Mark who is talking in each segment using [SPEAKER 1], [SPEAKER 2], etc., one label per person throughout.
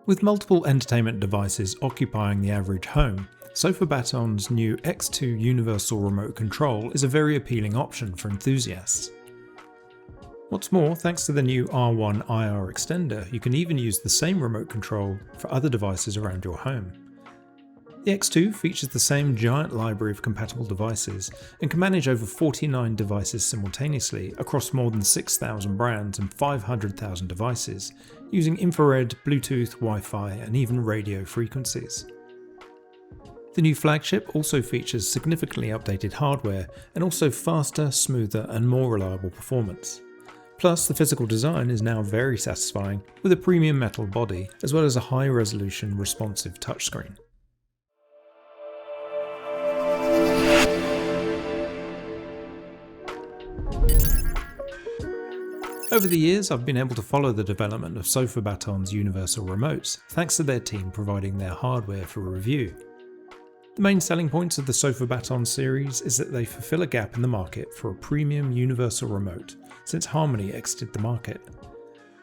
[SPEAKER 1] With multiple entertainment devices occupying the average home, Sofabaton's new X2 Universal Remote Control is a very appealing option for enthusiasts. What's more, thanks to the new R1 IR extender, you can even use the same remote control for other devices around your home. The X2 features the same giant library of compatible devices and can manage over 49 devices simultaneously across more than 6,000 brands and 500,000 devices, using infrared, Bluetooth, Wi-Fi and even radio frequencies. The new flagship also features significantly updated hardware and also faster, smoother and more reliable performance. Plus, the physical design is now very satisfying with a premium metal body as well as a high-resolution responsive touchscreen. Over the years, I've been able to follow the development of Sofabaton's universal remotes, thanks to their team providing their hardware for review. The main selling points of the Sofabaton series is that they fulfill a gap in the market for a premium universal remote since Harmony exited the market.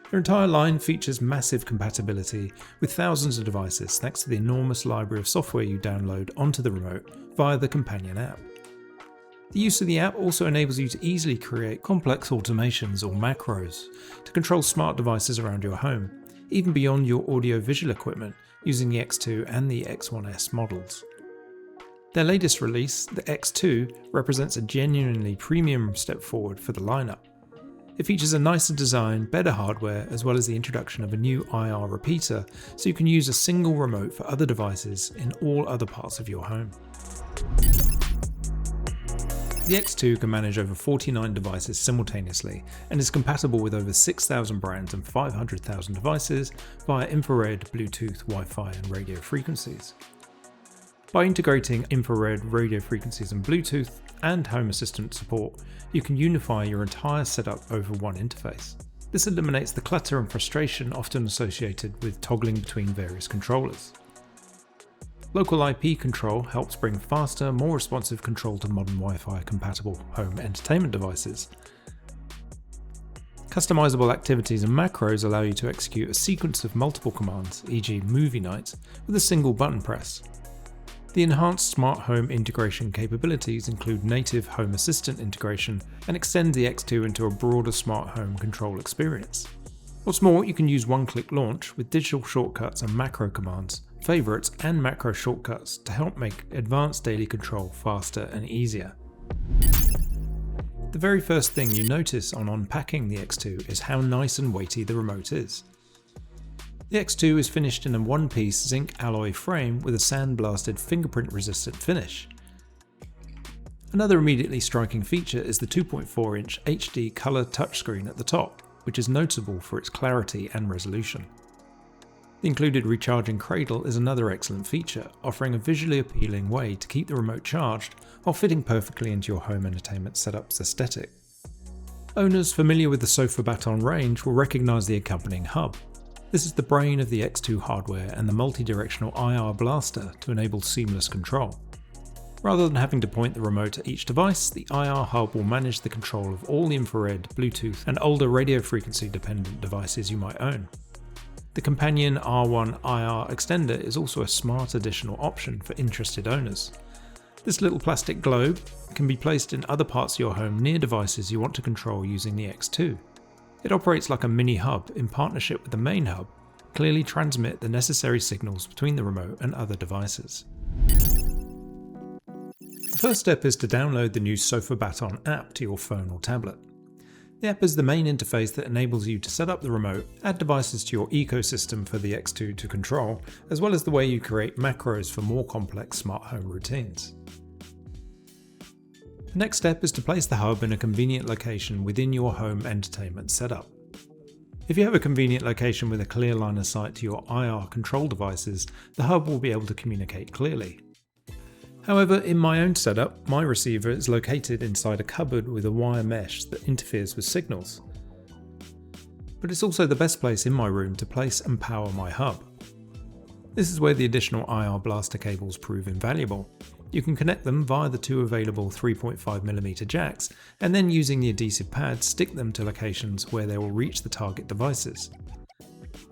[SPEAKER 1] Their entire line features massive compatibility with thousands of devices thanks to the enormous library of software you download onto the remote via the companion app. The use of the app also enables you to easily create complex automations or macros to control smart devices around your home, even beyond your audio-visual equipment using the X2 and the X1S models. Their latest release, the X2, represents a genuinely premium step forward for the lineup. It features a nicer design, better hardware, as well as the introduction of a new IR repeater, so you can use a single remote for other devices in all other parts of your home. The X2 can manage over 49 devices simultaneously and is compatible with over 6,000 brands and 500,000 devices via infrared, Bluetooth, Wi-Fi and radio frequencies. By integrating infrared, radio frequencies and Bluetooth and Home Assistant support, you can unify your entire setup over one interface. This eliminates the clutter and frustration often associated with toggling between various controllers. Local IP control helps bring faster, more responsive control to modern Wi-Fi compatible home entertainment devices. Customizable activities and macros allow you to execute a sequence of multiple commands, e.g. movie nights, with a single button press. The enhanced smart home integration capabilities include native Home Assistant integration and extend the X2 into a broader smart home control experience. What's more, you can use one-click launch with digital shortcuts and macro commands, favorites and macro shortcuts to help make advanced daily control faster and easier. The very first thing you notice on unpacking the X2 is how nice and weighty the remote is. The X2 is finished in a one-piece zinc alloy frame with a sandblasted fingerprint-resistant finish. Another immediately striking feature is the 2.4-inch HD colour touchscreen at the top, which is notable for its clarity and resolution. The included recharging cradle is another excellent feature, offering a visually appealing way to keep the remote charged while fitting perfectly into your home entertainment setup's aesthetic. Owners familiar with the Sofabaton range will recognise the accompanying hub. This is the brain of the X2 hardware and the multi-directional IR blaster to enable seamless control. Rather than having to point the remote at each device, the IR hub will manage the control of all the infrared, Bluetooth and older radio frequency dependent devices you might own. The companion R1 IR extender is also a smart additional option for interested owners. This little plastic globe can be placed in other parts of your home near devices you want to control using the X2. It operates like a mini hub in partnership with the main hub, clearly transmit the necessary signals between the remote and other devices. The first step is to download the new Sofabaton app to your phone or tablet. The app is the main interface that enables you to set up the remote, add devices to your ecosystem for the X2 to control, as well as the way you create macros for more complex smart home routines. The next step is to place the hub in a convenient location within your home entertainment setup. If you have a convenient location with a clear line of sight to your IR control devices, the hub will be able to communicate clearly. However, in my own setup, my receiver is located inside a cupboard with a wire mesh that interferes with signals. But it's also the best place in my room to place and power my hub. This is where the additional IR blaster cables prove invaluable. You can connect them via the two available 3.5mm jacks, and then using the adhesive pads stick them to locations where they will reach the target devices.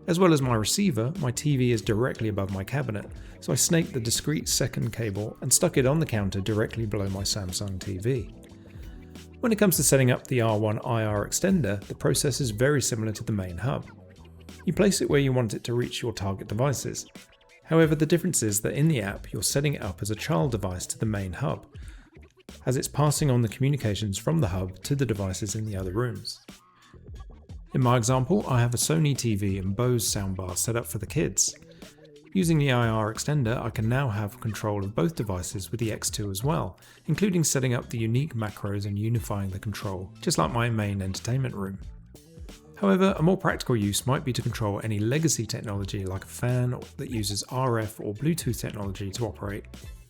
[SPEAKER 1] As well as my receiver, my TV is directly above my cabinet, so I snaked the discrete second cable and stuck it on the counter directly below my Samsung TV. When it comes to setting up the R1 IR extender, the process is very similar to the main hub. You place it where you want it to reach your target devices. However, the difference is that in the app you're setting it up as a child device to the main hub, as it's passing on the communications from the hub to the devices in the other rooms. In my example, I have a Sony TV and Bose soundbar set up for the kids. Using the IR extender, I can now have control of both devices with the X2 as well, including setting up the unique macros and unifying the control, just like my main entertainment room. However, a more practical use might be to control any legacy technology like a fan that uses RF or Bluetooth technology to operate,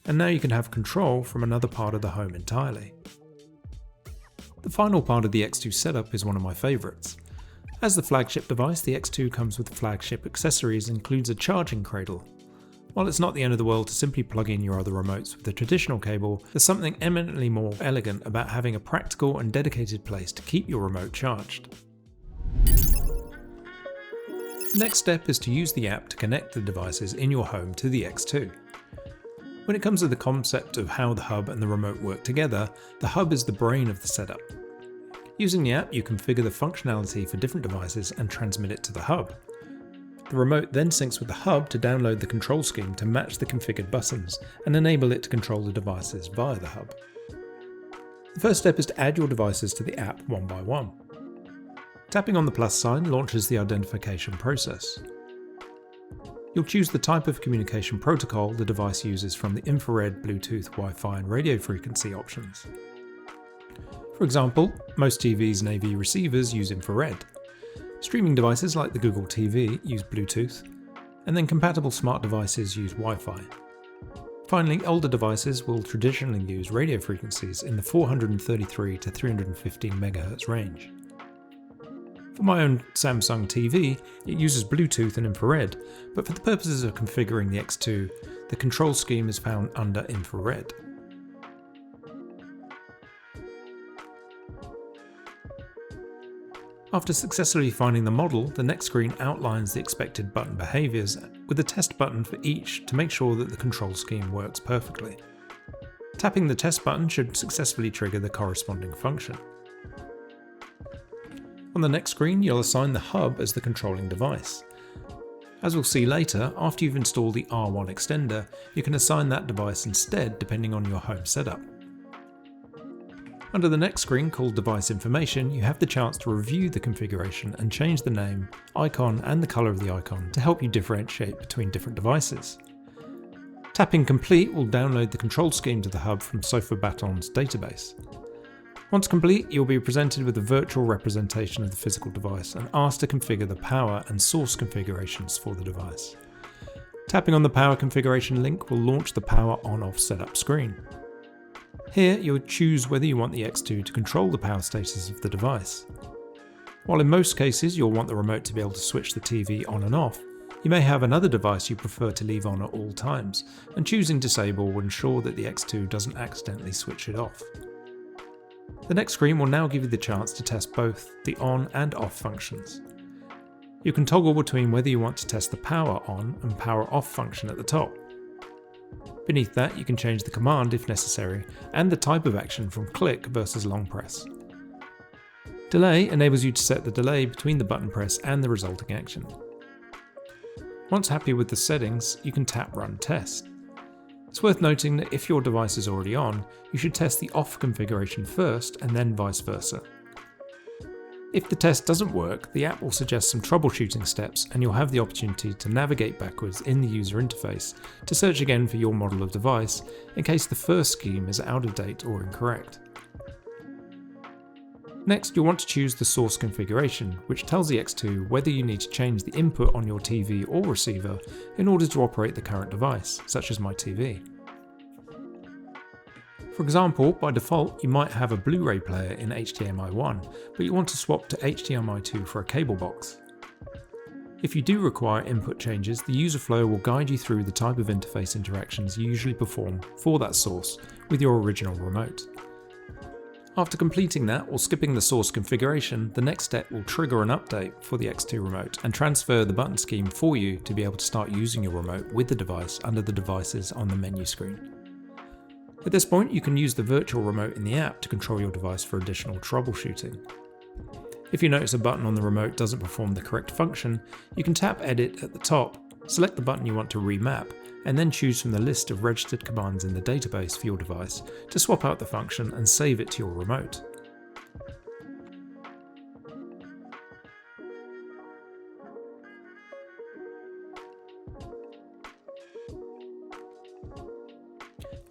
[SPEAKER 1] and now you can have control from another part of the home entirely. The final part of the X2 setup is one of my favourites. As the flagship device, the X2 comes with flagship accessories and includes a charging cradle. While it's not the end of the world to simply plug in your other remotes with a traditional cable, there's something eminently more elegant about having a practical and dedicated place to keep your remote charged. The next step is to use the app to connect the devices in your home to the X2. When it comes to the concept of how the hub and the remote work together, the hub is the brain of the setup. Using the app, you configure the functionality for different devices and transmit it to the hub. The remote then syncs with the hub to download the control scheme to match the configured buttons and enable it to control the devices via the hub. The first step is to add your devices to the app one by one. Tapping on the plus sign launches the identification process. You'll choose the type of communication protocol the device uses from the infrared, Bluetooth, Wi-Fi and radio frequency options. For example, most TVs and AV receivers use infrared. Streaming devices like the Google TV use Bluetooth, and then compatible smart devices use Wi-Fi. Finally, older devices will traditionally use radio frequencies in the 433 to 315 MHz range. For my own Samsung TV, it uses Bluetooth and infrared, but for the purposes of configuring the X2, the control scheme is found under infrared. After successfully finding the model, the next screen outlines the expected button behaviours with a test button for each to make sure that the control scheme works perfectly. Tapping the test button should successfully trigger the corresponding function. On the next screen, you'll assign the hub as the controlling device. As we'll see later, after you've installed the R1 extender, you can assign that device instead depending on your home setup. Under the next screen, called Device Information, you have the chance to review the configuration and change the name, icon and the colour of the icon to help you differentiate between different devices. Tapping Complete will download the control scheme to the hub from Sofabaton's database. Once complete, you'll be presented with a virtual representation of the physical device and asked to configure the power and source configurations for the device. Tapping on the power configuration link will launch the power on-off setup screen. Here, you'll choose whether you want the X2 to control the power status of the device. While in most cases you'll want the remote to be able to switch the TV on and off, you may have another device you prefer to leave on at all times, and choosing Disable will ensure that the X2 doesn't accidentally switch it off. The next screen will now give you the chance to test both the on and off functions. You can toggle between whether you want to test the power on and power off function at the top. Beneath that, you can change the command if necessary, and the type of action from click versus long press. Delay enables you to set the delay between the button press and the resulting action. Once happy with the settings, you can tap Run Test. It's worth noting that if your device is already on, you should test the off configuration first and then vice versa. If the test doesn't work, the app will suggest some troubleshooting steps and you'll have the opportunity to navigate backwards in the user interface to search again for your model of device in case the first scheme is out of date or incorrect. Next, you'll want to choose the source configuration, which tells the X2 whether you need to change the input on your TV or receiver in order to operate the current device, such as my TV. For example, by default you might have a Blu-ray player in HDMI 1, but you want to swap to HDMI 2 for a cable box. If you do require input changes, the user flow will guide you through the type of interface interactions you usually perform for that source with your original remote. After completing that or skipping the source configuration, the next step will trigger an update for the X2 remote and transfer the button scheme for you to be able to start using your remote with the device under the devices on the menu screen. At this point, you can use the virtual remote in the app to control your device for additional troubleshooting. If you notice a button on the remote doesn't perform the correct function, you can tap Edit at the top, select the button you want to remap, and then choose from the list of registered commands in the database for your device to swap out the function and save it to your remote.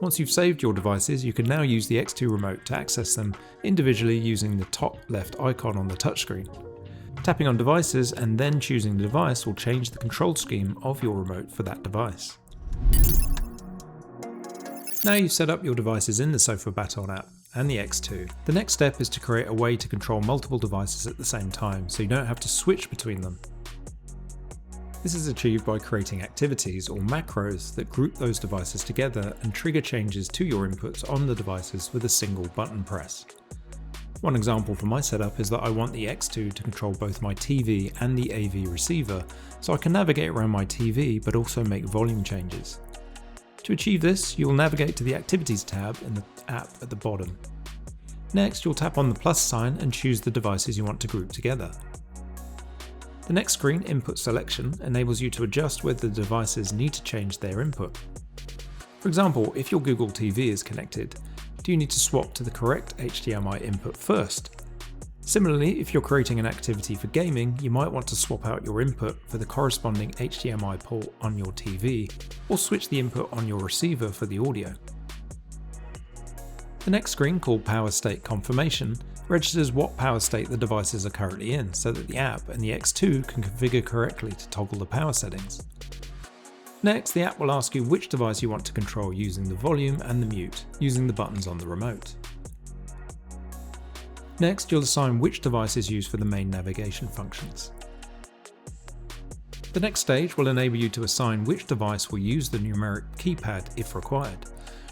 [SPEAKER 1] Once you've saved your devices, you can now use the X2 remote to access them individually using the top left icon on the touchscreen. Tapping on devices and then choosing the device will change the control scheme of your remote for that device. Now you've set up your devices in the Sofabaton app and the X2, the next step is to create a way to control multiple devices at the same time so you don't have to switch between them. This is achieved by creating activities or macros that group those devices together and trigger changes to your inputs on the devices with a single button press. One example for my setup is that I want the X2 to control both my TV and the AV receiver, so I can navigate around my TV but also make volume changes. To achieve this, you'll navigate to the Activities tab in the app at the bottom. Next, you'll tap on the plus sign and choose the devices you want to group together. The next screen, Input Selection, enables you to adjust whether the devices need to change their input. For example, if your Google TV is connected, do you need to swap to the correct HDMI input first? Similarly, if you're creating an activity for gaming, you might want to swap out your input for the corresponding HDMI port on your TV, or switch the input on your receiver for the audio. The next screen, called Power State Confirmation, registers what power state the devices are currently in so that the app and the X2 can configure correctly to toggle the power settings. Next, the app will ask you which device you want to control using the volume and the mute, using the buttons on the remote. Next, you'll assign which device is used for the main navigation functions. The next stage will enable you to assign which device will use the numeric keypad if required.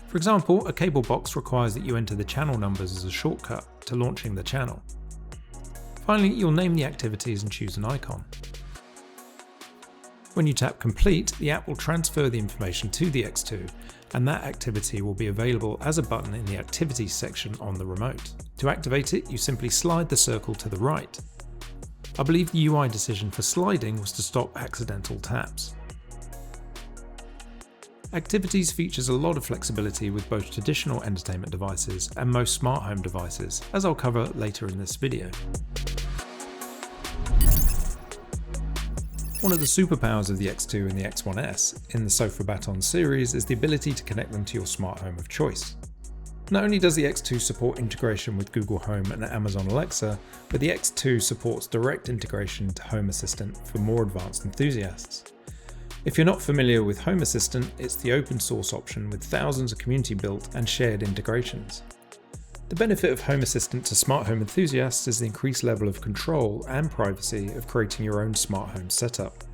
[SPEAKER 1] For example, a cable box requires that you enter the channel numbers as a shortcut to launching the channel. Finally, you'll name the activities and choose an icon. When you tap Complete, the app will transfer the information to the X2, and that activity will be available as a button in the Activities section on the remote. To activate it, you simply slide the circle to the right. I believe the UI decision for sliding was to stop accidental taps. Activities features a lot of flexibility with both traditional entertainment devices and most smart home devices, as I'll cover later in this video. One of the superpowers of the X2 and the X1S in the Sofabaton series is the ability to connect them to your smart home of choice. Not only does the X2 support integration with Google Home and Amazon Alexa, but the X2 supports direct integration to Home Assistant for more advanced enthusiasts. If you're not familiar with Home Assistant, it's the open source option with thousands of community built and shared integrations. The benefit of Home Assistant to smart home enthusiasts is the increased level of control and privacy of creating your own smart home setup.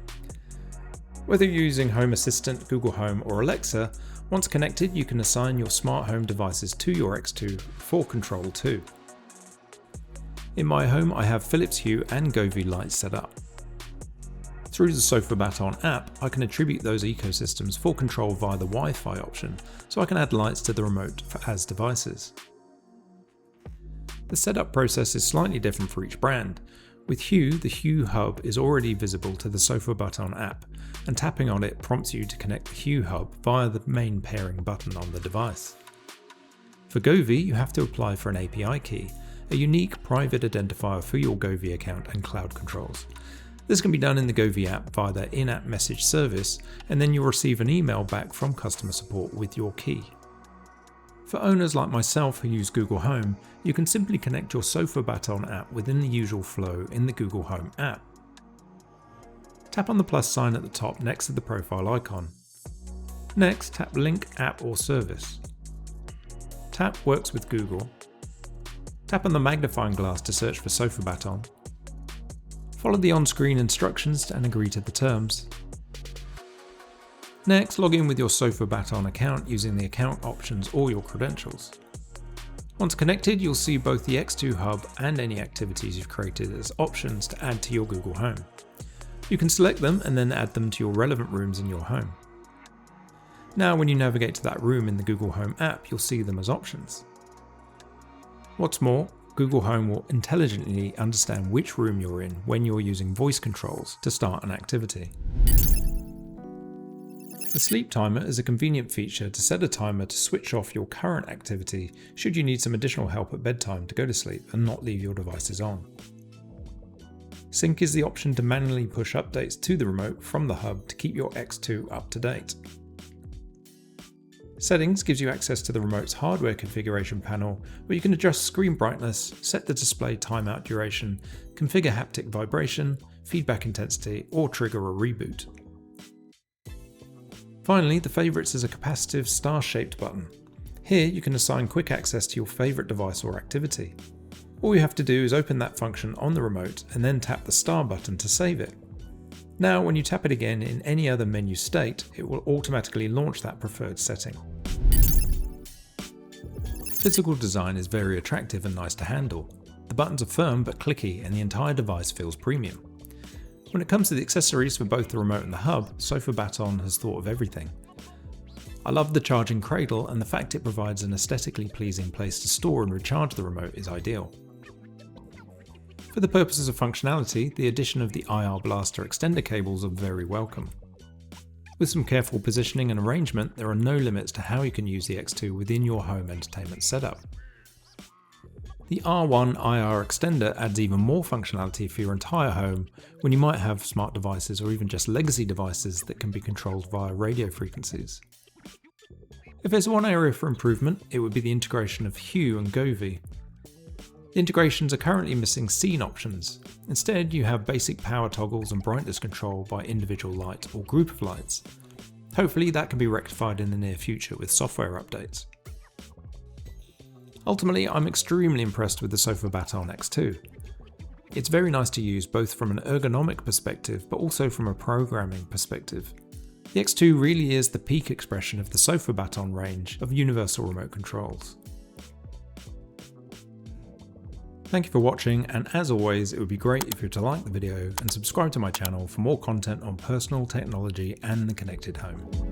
[SPEAKER 1] Whether you're using Home Assistant, Google Home or Alexa, once connected you can assign your smart home devices to your X2 for control too. In my home I have Philips Hue and Govee lights set up. Through the Sofabaton app, I can attribute those ecosystems for control via the Wi-Fi option, so I can add lights to the remote as devices. The setup process is slightly different for each brand. With Hue, the Hue hub is already visible to the Sofabaton app, and tapping on it prompts you to connect the Hue hub via the main pairing button on the device. For Govee, you have to apply for an API key, a unique private identifier for your Govee account and cloud controls. This can be done in the Govee app via their in-app message service, and then you'll receive an email back from customer support with your key. For owners like myself who use Google Home, you can simply connect your Sofabaton app within the usual flow in the Google Home app. Tap on the plus sign at the top next to the profile icon. Next, tap Link App or Service. Tap Works with Google. Tap on the magnifying glass to search for Sofabaton. Follow the on-screen instructions and agree to the terms. Next, log in with your Sofabaton account using the account options or your credentials. Once connected, you'll see both the X2 Hub and any activities you've created as options to add to your Google Home. You can select them and then add them to your relevant rooms in your home. Now when you navigate to that room in the Google Home app, you'll see them as options. What's more, Google Home will intelligently understand which room you're in when you're using voice controls to start an activity. The sleep timer is a convenient feature to set a timer to switch off your current activity should you need some additional help at bedtime to go to sleep and not leave your devices on. Sync is the option to manually push updates to the remote from the hub to keep your X2 up to date. Settings gives you access to the remote's hardware configuration panel, where you can adjust screen brightness, set the display timeout duration, configure haptic vibration, feedback intensity, or trigger a reboot. Finally, the favourites is a capacitive star-shaped button. Here you can assign quick access to your favourite device or activity. All you have to do is open that function on the remote and then tap the star button to save it. Now when you tap it again in any other menu state, it will automatically launch that preferred setting. Physical design is very attractive and nice to handle. The buttons are firm but clicky and the entire device feels premium. When it comes to the accessories for both the remote and the hub, Sofabaton has thought of everything. I love the charging cradle, and the fact it provides an aesthetically pleasing place to store and recharge the remote is ideal. For the purposes of functionality, the addition of the IR blaster extender cables are very welcome. With some careful positioning and arrangement, there are no limits to how you can use the X2 within your home entertainment setup. The R1 IR extender adds even more functionality for your entire home when you might have smart devices or even just legacy devices that can be controlled via radio frequencies. If there's one area for improvement, it would be the integration of Hue and Govee. The integrations are currently missing scene options. Instead, you have basic power toggles and brightness control by individual light or group of lights. Hopefully that can be rectified in the near future with software updates. Ultimately, I'm extremely impressed with the Sofabaton X2. It's very nice to use both from an ergonomic perspective but also from a programming perspective. The X2 really is the peak expression of the Sofabaton range of universal remote controls. Thank you for watching, and as always, it would be great if you were to like the video and subscribe to my channel for more content on personal technology and the connected home.